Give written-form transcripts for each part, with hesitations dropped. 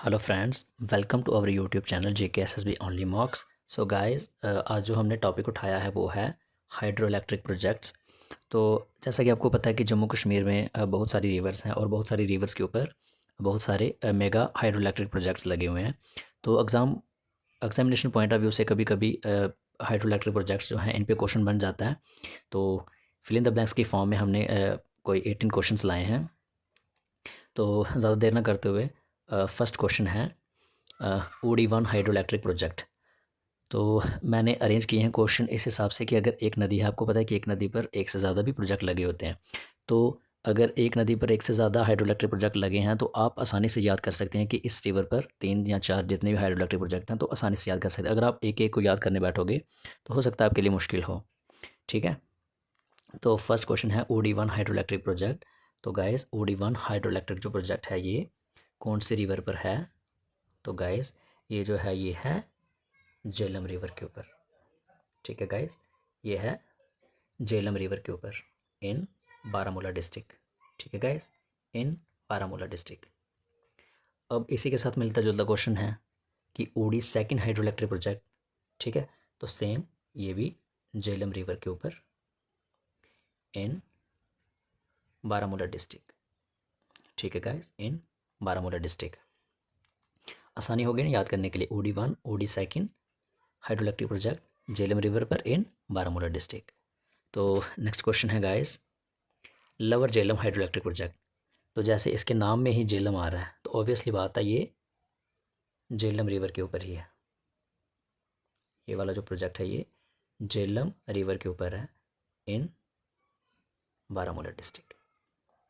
Hello friends, welcome to our YouTube channel JKSSB only mocks. So guys, आज जो हमने topic उठाया है वो है हाइड्रो इलेक्ट्रिक प्रोजेक्ट्स। तो जैसा कि आपको पता है कि जम्मू कश्मीर में बहुत सारी रिवर्स हैं और बहुत सारी रिवर्स के ऊपर बहुत सारे मेगा हाइड्रो इलेक्ट्रिक प्रोजेक्ट्स लगे हुए हैं। तो एग्जामिनेशन पॉइंट ऑफ व्यू से कभी कभी हाइड्रो इलेक्ट्रिक प्रोजेक्ट्स जो हैं इन पे क्वेश्चन बन जाता है। तो फिल इन द ब्लैंक्स की फॉर्म में हमने कोई 18 क्वेश्चंस लाए हैं। तो ज़्यादा देर ना करते हुए फर्स्ट क्वेश्चन है OD1 हाइड्रो इलेक्ट्रिक प्रोजेक्ट। तो मैंने अरेंज किए हैं क्वेश्चन इस हिसाब से कि अगर एक नदी है, आपको पता है कि एक नदी पर एक से ज़्यादा भी प्रोजेक्ट लगे होते हैं। तो अगर एक नदी पर एक से ज़्यादा हाइड्रो इलेक्ट्रिक प्रोजेक्ट लगे हैं तो आप आसानी से याद कर सकते हैं कि इस रिवर पर 3 या 4 जितने भी हाइड्रो इलेक्ट्रिक प्रोजेक्ट हैं तो आसानी से याद कर सकते हैं। अगर आप एक एक को याद करने बैठोगे तो हो सकता है आपके लिए मुश्किल हो। ठीक है, तो फर्स्ट क्वेश्चन है OD1 हाइड्रो इलेक्ट्रिक प्रोजेक्ट। तो गाइस, OD1 हाइड्रो इलेक्ट्रिक जो प्रोजेक्ट है ये कौन सी रिवर पर है? तो गाइस, ये जो है ये है झेलम रिवर के ऊपर। ठीक है गाइस, ये है झेलम रिवर के ऊपर इन बारामूला डिस्ट्रिक्ट। ठीक है गाइस, इन बारामूला डिस्ट्रिक्ट। अब इसी के साथ मिलता जुलता क्वेश्चन है कि OD second hydro electric project. ठीक है, तो सेम ये भी झेलम रिवर के ऊपर इन बारामूला डिस्ट्रिक्ट। ठीक है गाइस, इन बारामूला डिस्ट्रिक्ट। आसानी हो गई ना याद करने के लिए। OD1 OD second hydro electric project Jhelum river पर इन बारामूला डिस्ट्रिक्ट। तो नेक्स्ट क्वेश्चन है guys, lower Jhelum hydro electric project. तो जैसे इसके नाम में ही झेलम आ रहा है तो ऑब्वियसली बात है ये झेलम रिवर के ऊपर ही है। ये वाला जो प्रोजेक्ट है ये झेलम रिवर के ऊपर है इन बारामूला डिस्ट्रिक्ट।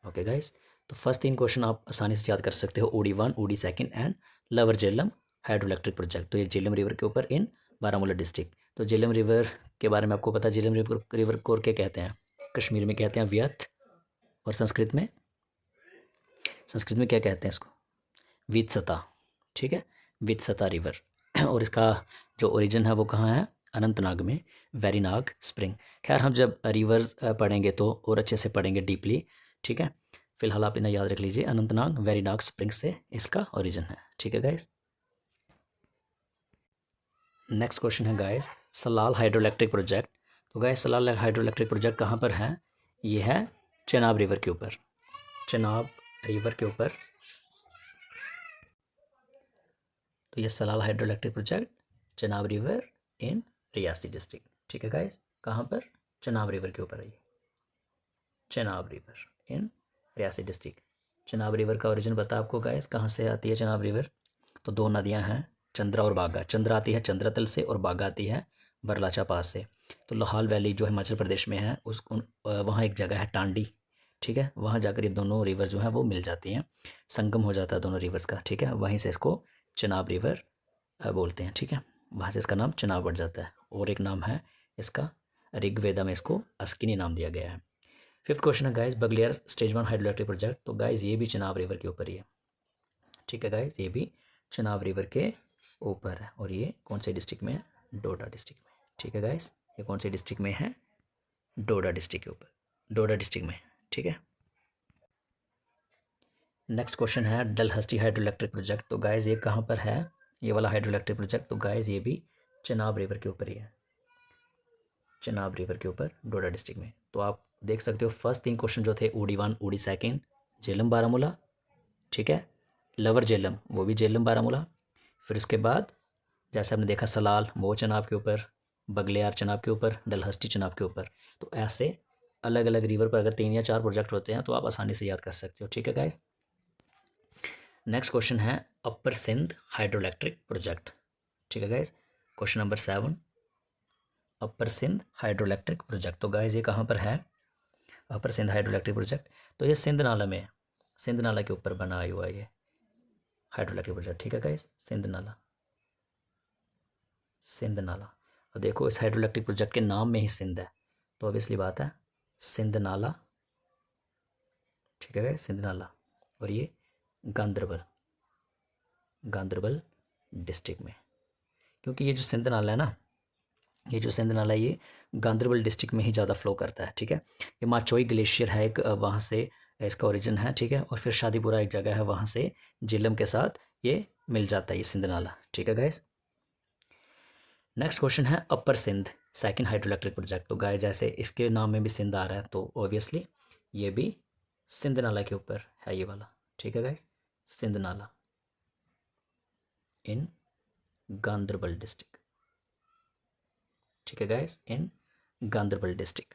ओके गाइस, तो फर्स्ट 3 क्वेश्चन आप आसानी से याद कर सकते हो। OD1 OD second and lower Jhelum hydro electric project. तो ये झेलम रिवर के ऊपर इन बारामूला डिस्ट्रिक्ट। तो झेलम रिवर के बारे में आपको पता है, झेलम रिवर को क्या कहते हैं? कश्मीर में कहते हैं व्यथ, और संस्कृत में क्या कहते हैं इसको? वित्सता। ठीक है, वित्सता रिवर। और इसका जो ओरिजिन है वो कहाँ है? अनंतनाग में, वेरीनाग स्प्रिंग। खैर, हम जब रिवर पढ़ेंगे तो और अच्छे से पढ़ेंगे डीपली। ठीक है, फिलहाल आप इन्हें याद रख लीजिए, अनंतनाग वेरीनाग स्प्रिंग से इसका ओरिजिन है। ठीक है गाइस, नेक्स्ट क्वेश्चन है guys, Salal hydro electric project. तो guys, Salal hydro electric project कहाँ पर है? ये है चेनाब रिवर के ऊपर। चेनाब रिवर के ऊपर। तो ये Salal hydro electric project Chenab river in Reasi district. ठीक है गाइस, कहाँ पर? चेनाब रिवर के ऊपर है ये, Chenab river in Reasi district. Chenab river का ओरिजिन पता आपको गाइस, कहाँ से आती है चेनाब रिवर? तो 2 नदियाँ हैं, चंद्रा और बागा। चंद्रा आती है चंद्रातल से और बागा आती है बरलाचा पास से। तो लोहाल वैली जो हिमाचल प्रदेश में है वहाँ एक जगह है टांडी। ठीक है, वहाँ जाकर ये दोनों रिवर जो हैं वो मिल जाती हैं, संगम हो जाता है दोनों रिवर्स का। ठीक है, वहीं से इसको चेनाब रिवर बोलते हैं। ठीक है, वहाँ से इसका नाम चेनाब बढ़ जाता है। और एक नाम है इसका, ऋग्वेदा में इसको अस्किनी नाम दिया गया है। फिफ्थ क्वेश्चन है guys, Baglihar stage 1 hydro electric project. तो गाइस, ये भी चेनाब रिवर के ऊपर ही है। ठीक है गाइस, ये भी चेनाब रिवर के ऊपर है। और ये कौन से डिस्ट्रिक्ट में है? डोडा डिस्ट्रिक्ट में। ठीक है गाइस, ये कौन से डिस्ट्रिक्ट में है? डोडा डिस्ट्रिक्ट के ऊपर, डोडा डिस्ट्रिक्ट में। ठीक है, नेक्स्ट क्वेश्चन है डलहस्टी हाइड्रो इलेक्ट्रिक प्रोजेक्ट। तो गाइस, ये कहाँ पर है ये वाला हाइड्रो इलेक्ट्रिक प्रोजेक्ट? तो गाइस, ये भी चेनाब रिवर के ऊपर ही है, चेनाब रिवर के ऊपर डोडा डिस्ट्रिक्ट में। तो आप देख सकते हो फर्स्ट 3 क्वेश्चन जो थे, OD1 OD second Jhelum Baramulla. ठीक है, लोअर झेलम वो भी झेलम बारामूला। फिर उसके बाद जैसे हमने देखा सलाल वो चनाब के ऊपर, बगलियार चनाब के ऊपर, डलहस्टी चनाब के ऊपर। तो ऐसे अलग अलग रिवर पर अगर 3 या 4 प्रोजेक्ट होते हैं तो आप आसानी से याद कर सकते हो। ठीक है गाइस, नेक्स्ट क्वेश्चन है upper Sindh hydro electric project. ठीक है गाइस, क्वेश्चन नंबर 7, अपर सिंध हाइड्रो इलेक्ट्रिक प्रोजेक्ट। तो गाइस, ये कहाँ पर है upper Sindh hydro electric project? तो ये सिंध नाला में, सिंध नाला के ऊपर बना हुआ है ये हाइड्रो इलेक्ट्रिक प्रोजेक्ट। ठीक है गाइस, सिंध नाला, सिंध नाला। अब देखो, इस हाइड्रो इलेक्ट्रिक प्रोजेक्ट के नाम में ही सिंध है तो ऑब्वियसली बात है सिंध नाला। ठीक है गाइस, सिंध नाला। और ये गांदरबल, गांदरबल डिस्ट्रिक्ट में। क्योंकि ये जो सिंध नाला है ना, ये जो सिंध नाला है ये गांदरबल डिस्ट्रिक्ट में ही ज़्यादा फ्लो करता है। ठीक है, ये माचोई ग्लेशियर है एक, वहाँ से इसका ओरिजिन है। ठीक है, और फिर शादीपुरा एक जगह है, वहाँ से झेलम के साथ ये मिल जाता है, ये सिंध नाला। ठीक है गाइस। नेक्स्ट क्वेश्चन है upper Sindh second hydro electric project. तो गाइस जैसे इसके नाम में भी सिंध आ रहा है तो ऑब्वियसली ये भी सिंध नाला के ऊपर है, ये वाला। ठीक है गाइस, सिंध नाला इन गांदरबल डिस्ट्रिक्ट। ठीक है guys, in Ganderbal district.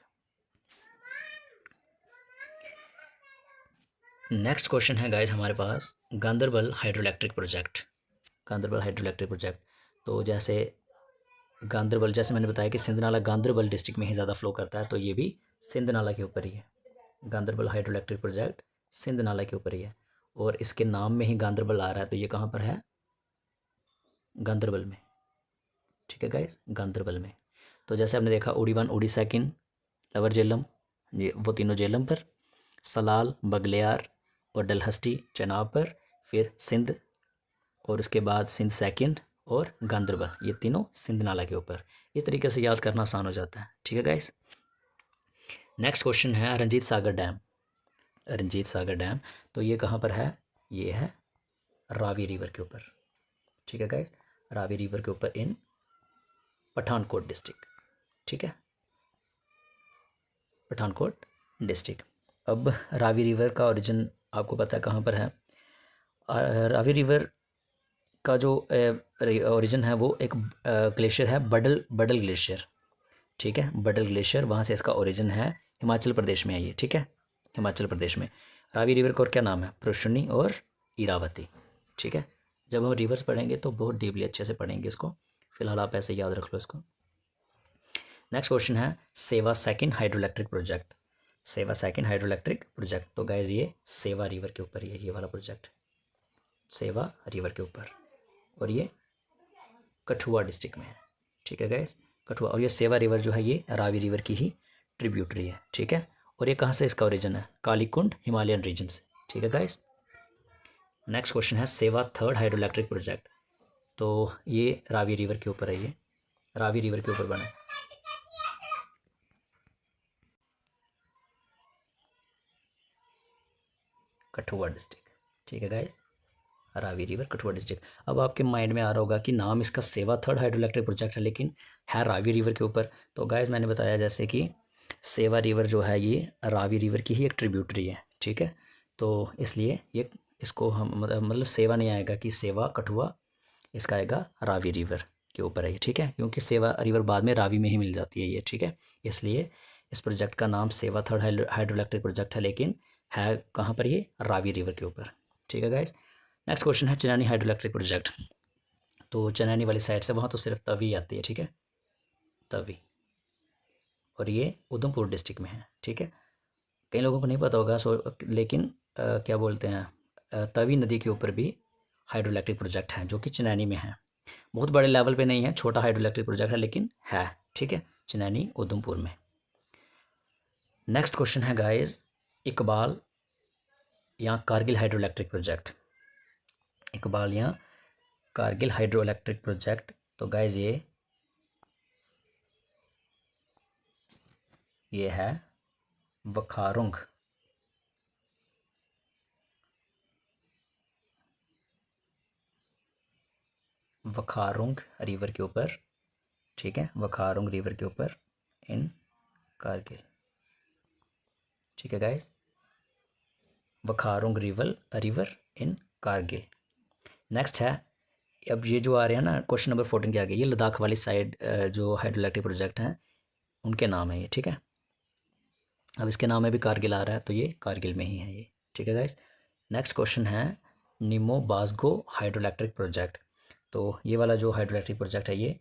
Next question है गाइस हमारे पास Ganderbal hydro electric project. Ganderbal hydro electric project, तो जैसे गांदरबल, जैसे मैंने बताया कि सिंध नाला गांदरबल डिस्ट्रिक्ट में ही ज़्यादा फ्लो करता है, तो ये भी सिंध नाला के ऊपर ही है। Ganderbal hydro electric project Sindh नाला के ऊपर ही है, और इसके नाम में ही गांदरबल आ रहा है, तो ये कहाँ पर है? गांदरबल में। ठीक है गाइस, गांदरबल में। तो जैसे आपने देखा उड़ी 1 उड़ी 2 लवर जेलम, ये वो तीनों जेलम पर, सलाल बगलियार और डलहस्टी चेनाब पर, फिर सिंध, और उसके बाद सिंध 2 और गांदरबल, ये तीनों सिंध नाला के ऊपर। इस तरीके से याद करना आसान हो जाता है। ठीक है गाइस। नेक्स्ट क्वेश्चन है रंजीत सागर डैम। रंजीत सागर डैम, तो ये कहाँ पर है? ये है रावी रिवर के ऊपर। ठीक है गाइस, रावी रिवर के ऊपर इन पठानकोट डिस्ट्रिक्ट। ठीक है, पठानकोट डिस्ट्रिक्ट। अब रावी रिवर का ओरिजिन आपको पता है कहाँ पर है? रावी रिवर का जो ओरिजिन है वो एक ग्लेशियर है, बडल बडल ग्लेशियर। ठीक है, बडल ग्लेशियर, वहाँ से इसका ओरिजिन है। हिमाचल प्रदेश में है ये। ठीक है, हिमाचल प्रदेश में। रावी रिवर का और क्या नाम है? पुरुषनी और इरावती। ठीक है, जब हम रिवर्स पढ़ेंगे तो बहुत डीपली अच्छे से पढ़ेंगे इसको, फिलहाल आप ऐसे याद रख लो इसको। नेक्स्ट क्वेश्चन है सेवा सेकंड हाइड्रो इलेक्ट्रिक प्रोजेक्ट। सेवा सेकंड हाइड्रो इलेक्ट्रिक प्रोजेक्ट, तो गाइज ये सेवा रिवर के ऊपर ही है, ये वाला प्रोजेक्ट सेवा रिवर के ऊपर, और ये कठुआ डिस्ट्रिक्ट में है। ठीक है गाइज, कठुआ। और ये सेवा रिवर जो है ये रावी रिवर की ही ट्रिब्यूटरी है। ठीक है, और ये कहाँ से इसका ओरिजिन है? कालीकुंड हिमालयन रीजन से। ठीक है गाइज। नेक्स्ट क्वेश्चन है सेवा थर्ड हाइड्रो इलेक्ट्रिक प्रोजेक्ट। तो ये रावी रिवर के ऊपर है, ये रावी रिवर के ऊपर बना है। कठुआ डिस्ट्रिक्ट। ठीक है guys, Ravi river Kathua district. अब आपके माइंड में आ रहा होगा कि नाम इसका सेवा थर्ड हाइड्रो इलेक्ट्रिक प्रोजेक्ट है, लेकिन है रावी रिवर के ऊपर। तो गाइस मैंने बताया जैसे कि सेवा रिवर जो है ये रावी रिवर की ही एक ट्रिब्यूटरी है। ठीक है, तो इसलिए ये इसको हम मतलब सेवा नहीं आएगा कि सेवा कठुआ, इसका आएगा रावी रिवर के ऊपर है ये। ठीक है, क्योंकि सेवा रिवर बाद में रावी में ही मिल जाती है ये। ठीक है, इसलिए इस प्रोजेक्ट का नाम सेवा थर्ड हाइड्रो इलेक्ट्रिक प्रोजेक्ट है, लेकिन है कहाँ पर? ये रावी रिवर के ऊपर। ठीक है गाइस। नेक्स्ट क्वेश्चन है चनैनी हाइड्रो इलेक्ट्रिक प्रोजेक्ट। तो चनैनी वाली साइड से वहाँ तो सिर्फ तवी आती है। ठीक है, तवी, और ये उधमपुर डिस्ट्रिक्ट में है। ठीक है, कई लोगों को नहीं पता होगा लेकिन क्या बोलते हैं, तवी नदी के ऊपर भी हाइड्रो इलेक्ट्रिक प्रोजेक्ट है जो कि चनैनी में है। बहुत बड़े लेवल पे नहीं है, छोटा हाइड्रो इलेक्ट्रिक प्रोजेक्ट है, लेकिन है। ठीक है, चनैनी उधमपुर में। नेक्स्ट क्वेश्चन है गाइस इकबाल या Kargil hydro electric project. Iqbal या कारगिल हाइड्रो इलेक्ट्रिक प्रोजेक्ट, तो गाइस ये है वखारुंग। वखारुंग रिवर के ऊपर। ठीक है, वखारुंग रिवर के ऊपर इन कारगिल। ठीक है guys, Wakharung river in Kargil. Next है, अब ये जो आ रहे हैं ना क्वेश्चन नंबर 14 के आगे, ये लद्दाख वाली साइड जो हाइड्रो इलेक्ट्रिक प्रोजेक्ट हैं उनके नाम है ये। ठीक है, अब इसके नाम में भी कारगिल आ रहा है, तो ये कारगिल में ही है ये। ठीक है गाइस। नेक्स्ट क्वेश्चन है निमो बाजगो हाइड्रो इलेक्ट्रिक प्रोजेक्ट। तो ये वाला जो हाइड्रो इलेक्ट्रिक प्रोजेक्ट है ये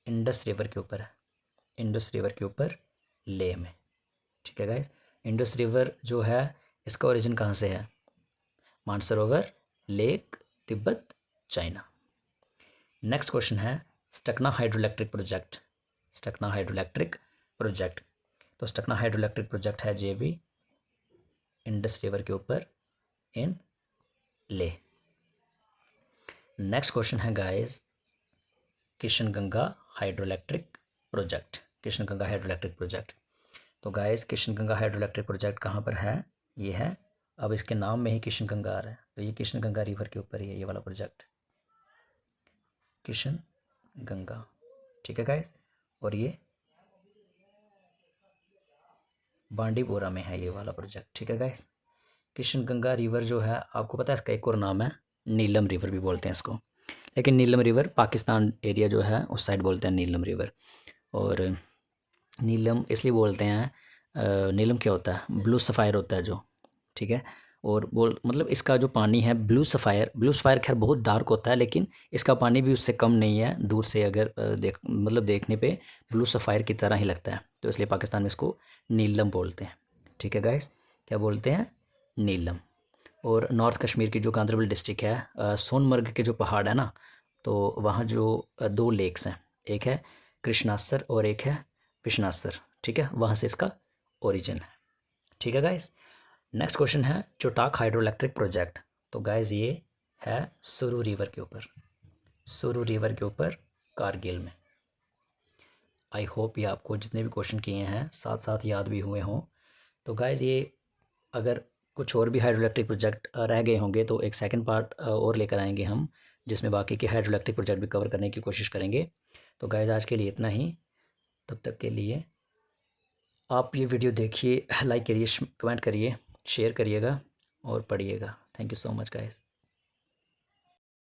इंडस रिवर के ऊपर है, इंडस रिवर के ऊपर लेह में। ठीक है गाइस, इंडस रिवर जो है इसका ओरिजिन कहाँ से है? Mansarovar lake, Tibet, China. Next question है Stakna hydro electric project. Stakna hydro electric project, तो स्टकना हाइड्रो इलेक्ट्रिक प्रोजेक्ट है जे भी इंडस रिवर के ऊपर इन ले। नेक्स्ट क्वेश्चन है guys Kishanganga hydro electric project. Kishanganga hydro electric project, तो guys Kishanganga hydro electric project कहाँ पर है? ये है, अब इसके नाम में ही किशनगंगा आ रहा है। तो ये किशन गंगा रिवर के ऊपर ही है ये वाला प्रोजेक्ट, किशन गंगा, ठीक है गाइस। और ये बांडीपोरा में है ये वाला प्रोजेक्ट, ठीक है गाइस। किशन गंगा रिवर जो है आपको पता है इसका एक और नाम है नीलम रिवर भी बोलते हैं इसको, लेकिन नीलम रिवर पाकिस्तान एरिया जो है उस साइड बोलते हैं नीलम रिवर। और नीलम इसलिए बोलते हैं, नीलम क्या होता है, ब्लू सफ़ायर होता है जो, ठीक है। और बोल मतलब इसका जो पानी है ब्लू सफ़ायर, ब्लू सफ़ायर खैर बहुत डार्क होता है, लेकिन इसका पानी भी उससे कम नहीं है, दूर से अगर देखने पे ब्लू सफ़ायर की तरह ही लगता है, तो इसलिए पाकिस्तान में इसको नीलम बोलते हैं, ठीक है गाइस। क्या बोलते हैं, नीलम। और नॉर्थ कश्मीर की जो गांदरबल डिस्ट्रिक्ट है, सोनमर्ग के जो पहाड़ है ना, तो वहाँ जो दो लेक्स हैं, एक है कृष्णासर और एक है विश्नासर, ठीक है, वहाँ से इसका ओरिजिन है, ठीक है गाइस। नेक्स्ट क्वेश्चन है चोटाक हाइड्रो इलेक्ट्रिक प्रोजेक्ट। तो गाइस ये है सुरु रिवर के ऊपर, सुरु रिवर के ऊपर कारगिल में। आई होप ये आपको जितने भी क्वेश्चन किए हैं साथ साथ याद भी हुए हों। तो गाइस ये अगर कुछ और भी हाइड्रो इलेक्ट्रिक प्रोजेक्ट रह गए होंगे तो एक सेकंड पार्ट और लेकर आएंगे हम, जिसमें बाकी के हाइड्रो इलेक्ट्रिक प्रोजेक्ट भी कवर करने की कोशिश करेंगे। तो गाइस आज के लिए इतना ही, तब तक के लिए आप ये वीडियो देखिए, लाइक करिए, कमेंट करिए, शेयर करिएगा और पढ़िएगा। Thank you so much guys.